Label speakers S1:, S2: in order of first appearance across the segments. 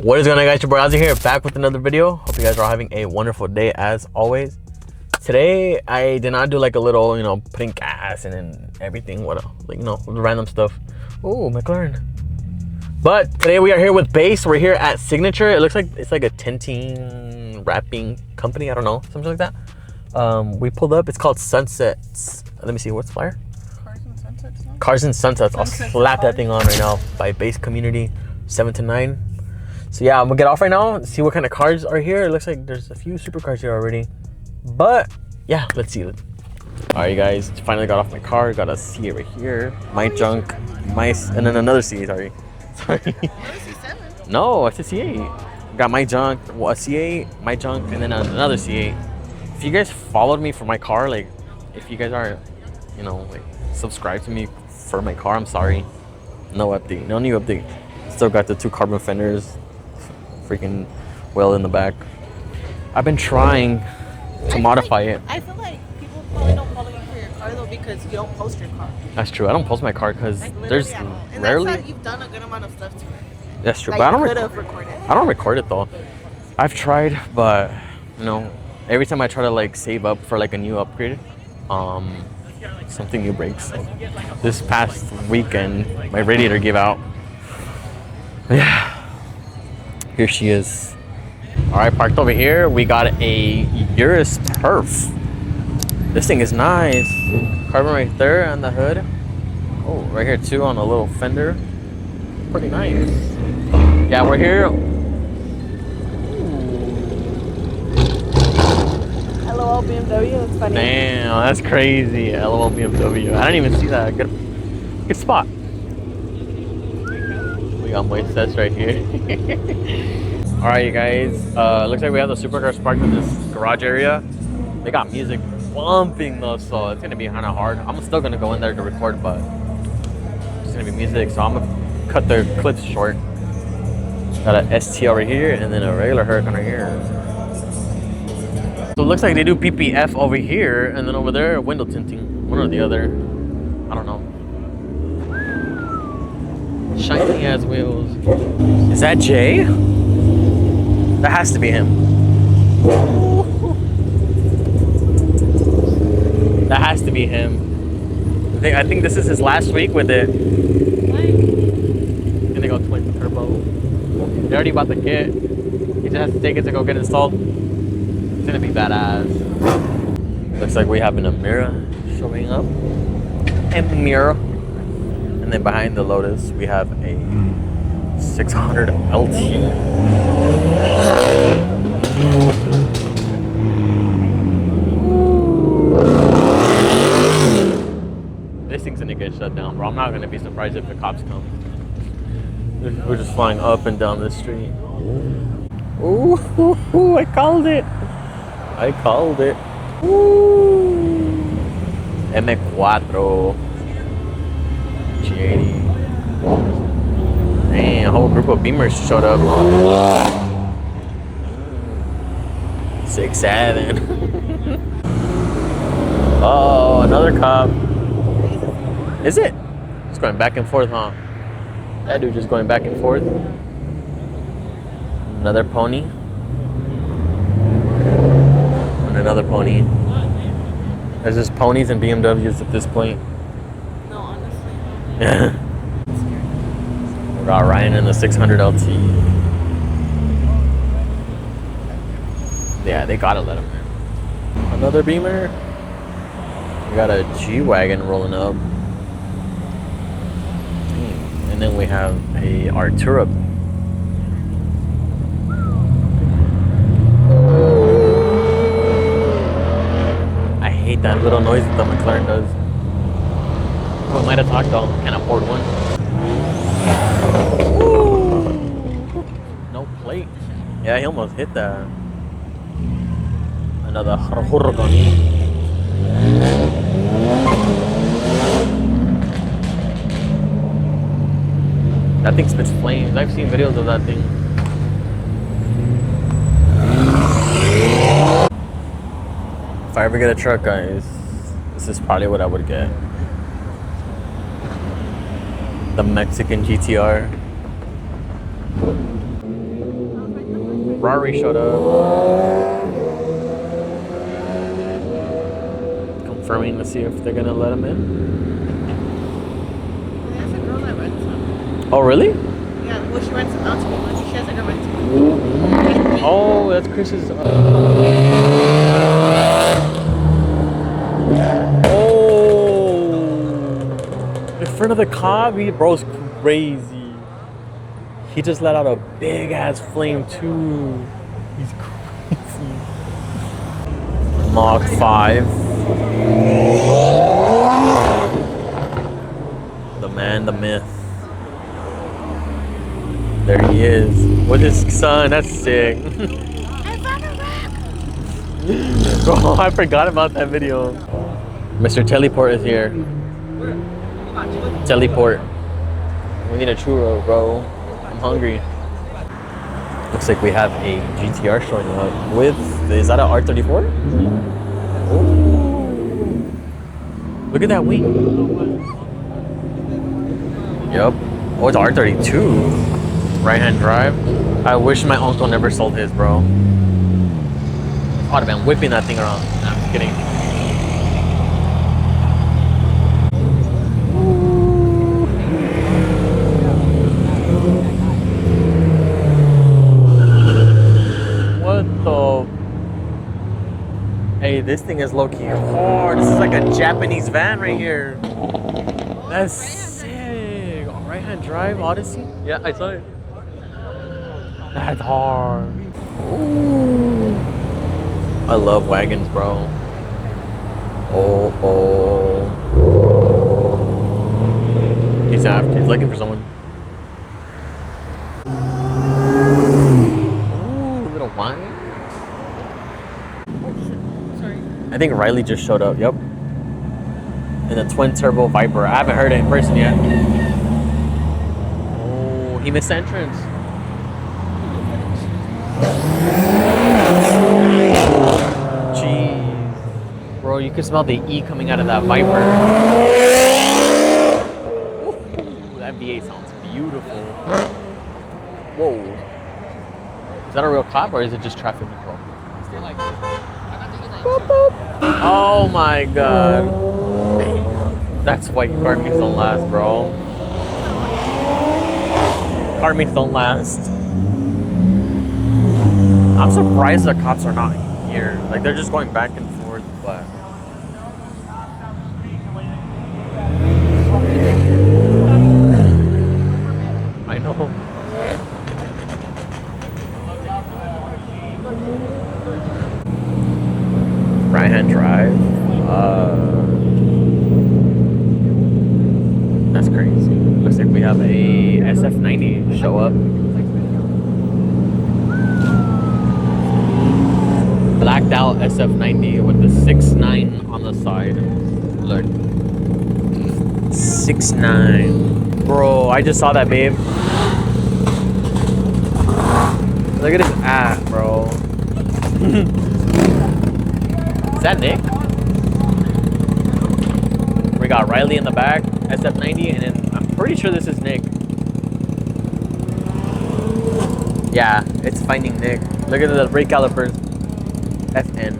S1: What is going on, guys? Your boy Ozzy here, back with another video. Hope you guys are all having a wonderful day as always. Today I did not do like a little, putting gas and then everything, random stuff. Oh, McLaren. But today we are here with Base. We're here at Signature. It looks like it's like a tinting wrapping company. I don't know, something like that. We pulled up. It's called Sunsets. Let me see, what's the flyer?
S2: Cars and Sunsets. No?
S1: Cars and Sunsets. I'll slap that thing on right now by Base Community 7 to 9. So yeah, I'm gonna get off right now and see what kind of cars are here. It looks like there's a few supercars here already. But yeah, let's see. Alright, you guys, finally got off my car. Got a C8 right here. My junk, and then another C8, sorry. No, it's a C8. Got my junk, a C8, my junk, and then another C8. If you guys followed me for my car, like, if you guys aren't, subscribed to me for my car, I'm sorry. No update, no new update. Still got the 2 carbon fenders, freaking wheel in the back. I've been trying to modify it.
S2: I feel like people probably don't follow you for your car though because you don't post your car.
S1: That's true. I don't post my car because there's
S2: and
S1: rarely.
S2: That's you've done a good amount of stuff to it.
S1: That's true,
S2: Like
S1: but I don't record it though. I've tried, but every time I try to save up for a new upgrade, something new breaks. This past weekend, my radiator gave out. Yeah, here she is. All right, parked over here. We got a Urus Perf. This thing is nice. Carbon right there on the hood. Oh, right here too on a little fender. Pretty nice. Yeah, we're here.
S2: LOL BMW, that's funny.
S1: Damn, that's crazy. LOL BMW. I didn't even see that. Good spot. We got Moises right here. All right, you guys. Looks like we have the supercars parked in this garage area. They got music bumping though, so it's gonna be kind of hard. I'm still gonna go in there to record, but it's gonna be music, so I'm gonna cut the clips short. Got an ST over here and then a regular Huracan right here. So it looks like they do PPF over here and then over there window tinting, one or the other. I don't know. Shiny ass wheels. Is that Jay? That has to be him. That has to be him. I think this is his last week with it. Gonna go twin turbo. They already bought the kit. He just has to take it to go get installed. It's gonna be badass. Looks like we have an Amira showing up. Amira. And then behind the Lotus, we have a 600 LT. This thing's gonna get shut down, bro. I'm not gonna be surprised if the cops come. We're just flying up and down the street. Ooh, I called it. I called it. Ooh. M4. G80. Dang, a whole group of Beamers showed up. 6'7". Oh, another cop. Is it? It's going back and forth, huh? That dude just going back and forth. Another pony. And another pony. There's just ponies and BMWs at this point.
S2: No, honestly.
S1: Yeah. We got Ryan in the 600 LT. Yeah, they gotta let him in. Another Beamer. We got a G-Wagon rolling up. And then we have a Artura. I hate that little noise that the McLaren does. Who might have talked though? Can't afford one. Ooh. No plate. Yeah, he almost hit that. Another Huracan. That thing spits flames. I've seen videos of that thing. If I ever get a truck, guys, this is probably what I would get. The Mexican GTR. Ferrari showed up. Confirming to see if they're gonna let him in.
S2: There's a girl that rents them.
S1: Oh, really?
S2: Yeah, well, she rents them out to people. She has like a rental.
S1: Oh, that's Chris's. Oh, in front of the cop, bro's crazy. He just let out a big ass flame too. He's crazy. Mach 5. The man, the myth. There he is with his son. That's sick.
S2: I found a wreck.
S1: Bro, I forgot about that video. Mr. Teleport is here. Teleport. We need a churro, bro. I'm hungry. Looks like we have a GTR showing up with, is that an R34? Ooh. Look at that wing. Yep. Oh, it's R32. Right-hand drive. I wish my uncle never sold his, bro. I'd have been whipping that thing around. Nah, I'm just kidding. What the? Hey, this thing is low-key hard. This is like a Japanese van right here. That's sick. Right-hand drive, Odyssey? Yeah, I saw it. That's hard. Ooh. I love wagons, bro. Oh. He's after. He's looking for someone. Ooh, little wine.
S2: Sorry.
S1: I think Riley just showed up. Yep. In a twin turbo Viper. I haven't heard it in person yet. Oh, he missed the entrance. Jeez. Bro, you can smell the E coming out of that Viper. Ooh, that V8 sounds beautiful. Whoa. Is that a real cop or is it just traffic control? Oh my god. That's why car meets don't last, bro. Car meets don't last. I'm surprised the cops are not here. Like, they're just going back and forth, but... I know. Right-hand drive. That's crazy. Looks like we have a SF90 show up. Blacked out SF90 with the 6.9 on the side. Look. 6.9. Bro, I just saw that, babe. Look at his ass, bro. Is that Nick? We got Riley in the back, SF90, and then I'm pretty sure this is Nick. Yeah, it's finding Nick. Look at the brake calipers. FN.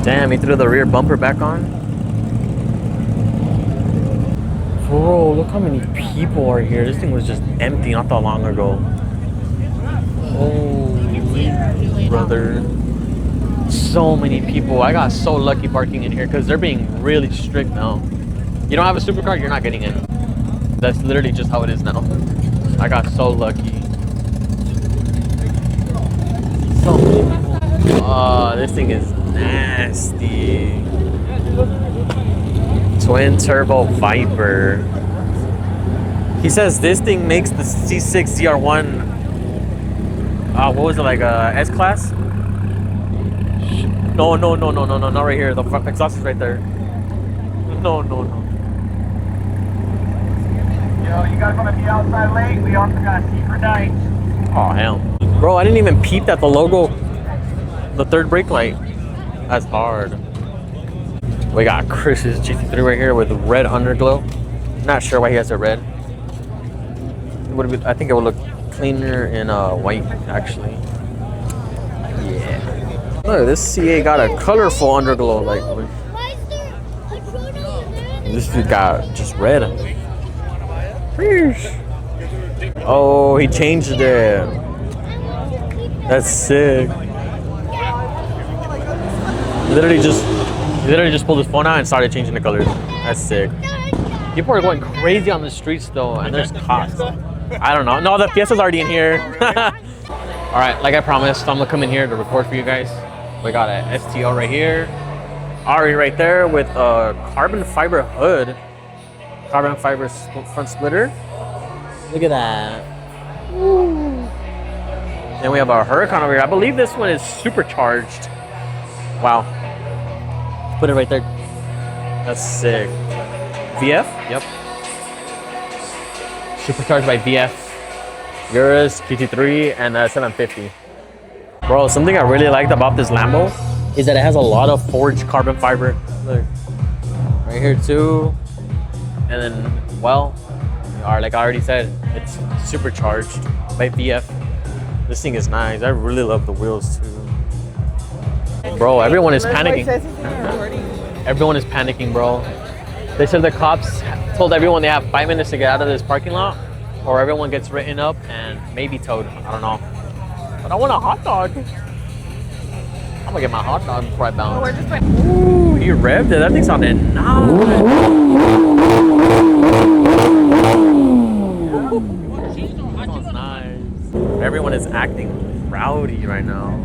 S1: Damn, he threw the rear bumper back on. Bro, look how many people are here. This thing was just empty not that long ago. Oh, brother. So many people. I got so lucky parking in here because they're being really strict now. You don't have a supercar, you're not getting in. That's literally just how it is now. I got so lucky. So many people. Oh, this thing is nasty. Twin turbo Viper. He says this thing makes the C6 ZR1. What was it, like a S class? No, not right here. The exhaust is right there. No.
S3: Yo, you guys want to be outside late? We also got secret nights.
S1: Oh, hell. Bro, I didn't even peep at the logo. The third brake light. That's hard. We got Chris's GT3 right here with red underglow. Not sure why he has a red. I think it would look cleaner in white, actually. Yeah. Look, this CA got a colorful underglow. Like, this dude got just red. Oh, he changed it. That's sick. He literally just pulled his phone out and started changing the colors. That's sick. People are going crazy on the streets though, and there's cops. I don't know. No, the Fiesta's already in here. All right, like I promised, I'm gonna come in here to record for you guys. We got a STL right here, Ari right there with a carbon fiber hood, carbon fiber front splitter. Look at that. Woo. Then we have our Huracan over here. I believe this one is supercharged. Wow. Put it right there. That's sick. VF? Yep. Supercharged by VF. Urus, GT3, and 750. Bro, something I really liked about this Lambo is that it has a lot of forged carbon fiber. Look. Right here too. And then, well, like I already said, it's supercharged by VF. This thing is nice. I really love the wheels too. Bro, everyone is panicking. Everyone is panicking, bro. They said the cops told everyone they have 5 minutes to get out of this parking lot, or everyone gets written up and maybe towed. I don't know. But I want a hot dog. I'm gonna get my hot dog before I bounce. Ooh, he revved it. That thing sounded nice. Nice. Everyone is acting rowdy right now.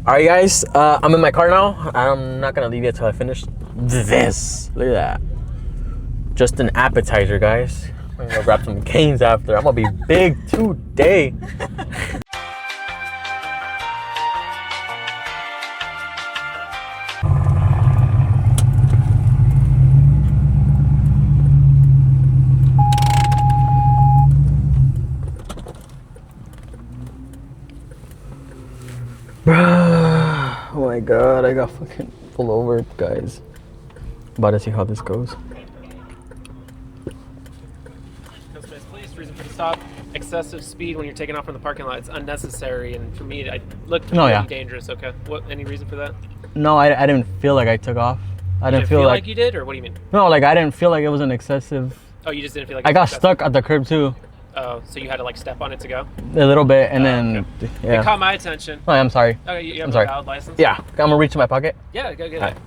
S1: All right, guys, I'm in my car now. I'm not gonna leave yet till I finish this. Look at that. Just an appetizer, guys. I'm gonna grab some canes after. I'm gonna be big today. Oh my god, I got fucking pulled over, guys. About to see how this goes.
S4: Police, reason for the stop: excessive speed when you're taking off from the parking lot. It's unnecessary, and for me, it looked pretty dangerous. Okay, what? Any reason for that?
S1: No, I didn't feel like I took off. I didn't feel
S4: like you did, or what do you mean?
S1: No, like I didn't feel like it was an excessive.
S4: Oh, you just didn't feel like.
S1: I got stuck at the curb too.
S4: Oh, so you had to like step on it to go?
S1: A little bit, and then
S4: okay.
S1: Yeah.
S4: It caught my attention.
S1: Oh, I'm sorry.
S4: Okay, you have
S1: I'm sorry.
S4: a valid license?
S1: Yeah, I'm gonna reach in my pocket.
S4: Yeah, go get
S1: All
S4: it.
S1: right.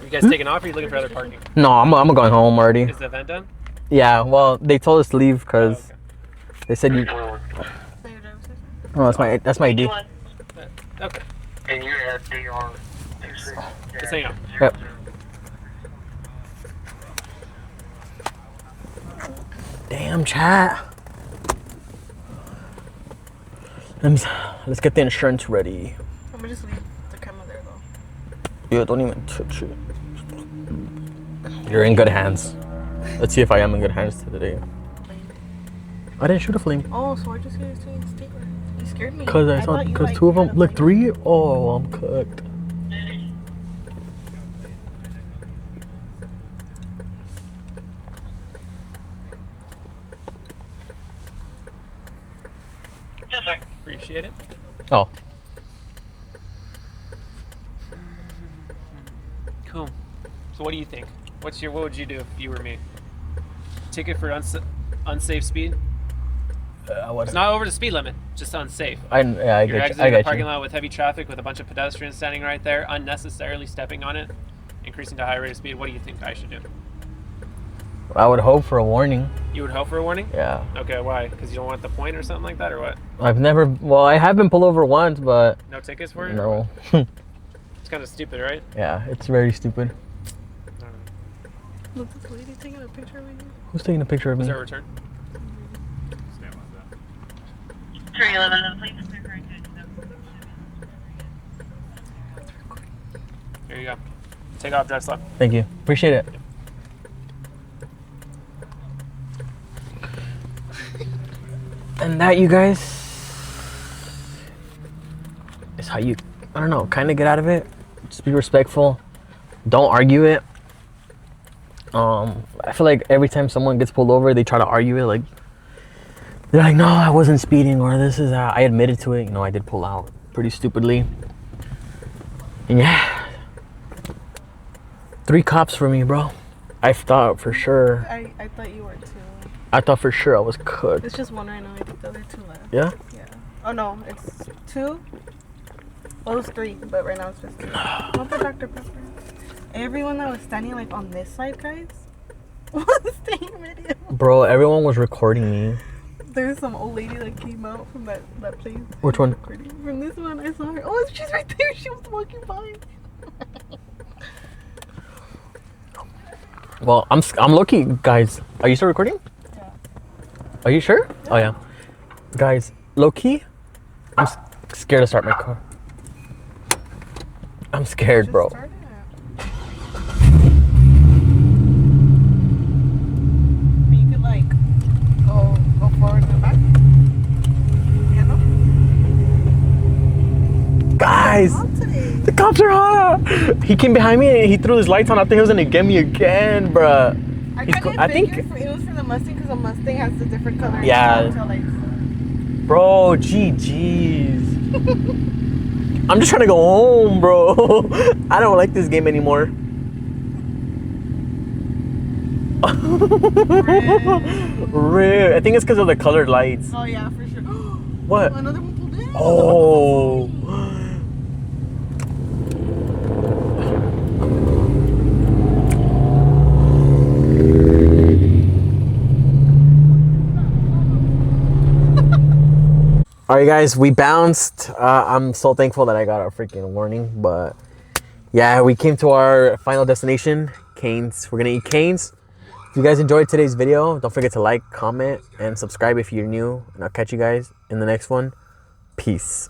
S4: You guys taking off, or are you looking for other parking?
S1: No, I'm going home already.
S4: Is the event done?
S1: Yeah, well, they told us to leave because they said you. Oh, that's my ID.
S4: Okay.
S3: And you have DR.
S4: Just hang on.
S1: Yep. Damn, chat. Let's get the insurance ready.
S2: I'm gonna just leave the camera there though.
S1: Yeah, don't even touch it. You're in good hands. Let's see if I am in good hands today. I didn't shoot a flame.
S2: Oh, so I just gonna say sticker. You scared me.
S1: Cause I thought, cause two of them, look, 3. Oh, I'm cooked.
S4: Appreciate it.
S1: Oh.
S4: Cool. So what do you think? What would you do if you were me? Ticket for unsafe speed? It's not over the speed limit, just unsafe.
S1: I
S4: You're
S1: get
S4: exiting
S1: you.
S4: the parking lot with heavy traffic with a bunch of pedestrians standing right there, unnecessarily stepping on it, increasing to high rate of speed. What do you think I should do?
S1: I would hope for a warning.
S4: You would hope for a warning?
S1: Yeah.
S4: Okay, why? Because you don't want the point or something like that, or what?
S1: I have been pulled over once, but...
S4: No tickets for it?
S1: No.
S4: It's kind of stupid, right?
S1: Yeah, it's very stupid.
S2: Look, this lady taking a picture of you.
S1: Who's taking a picture of me?
S4: Is there a return?
S3: 311, please.
S4: Here you go. Take off, drive slow.
S1: Thank you. Appreciate it. And that, you guys, is how you, I don't know, kind of get out of it. Just be respectful. Don't argue it. I feel like every time someone gets pulled over, they try to argue it. Like, they're like, no, I wasn't speeding, or this is I admitted to it. You know, I did pull out pretty stupidly. And yeah, 3 cops for me, bro. I thought for sure.
S2: I thought you were 2.
S1: I thought for sure I was cooked.
S2: It's just 1 right now. I think the other 2 left.
S1: Yeah?
S2: Yeah. Oh no, it's 2. Well, it was 3, but right now it's just 2. What the Dr. Pepper? Everyone that was standing like on this side, guys, was taking video.
S1: Bro, everyone was recording me.
S2: There's some old lady that came out from that place.
S1: Which one?
S2: From this one, I saw her. Oh, she's right there. She was walking by.
S1: Well, I'm low-key, guys. Are you still recording?
S2: Yeah.
S1: Are you sure? Yeah. Oh yeah. Guys, low-key, I'm scared to start my car. I'm scared,
S2: Just
S1: bro.
S2: start it. You could like go forward and back. Yeah, no?
S1: Guys, the cops are hot. He came behind me and he threw his lights on. I think he was gonna get me again, bruh.
S2: I think it was for the Mustang because the Mustang has the different color.
S1: Yeah. Bro, GG's. I'm just trying to go home, bro. I don't like this game anymore. Rip. I think it's because of the colored lights.
S2: Oh yeah, for sure.
S1: What?
S2: Another one pulled in.
S1: Oh. All right, guys, we bounced. I'm so thankful that I got a freaking warning, but yeah, we came to our final destination, Cane's. We're gonna eat Cane's. If you guys enjoyed today's video, don't forget to like, comment, and subscribe if you're new, and I'll catch you guys in the next one. Peace.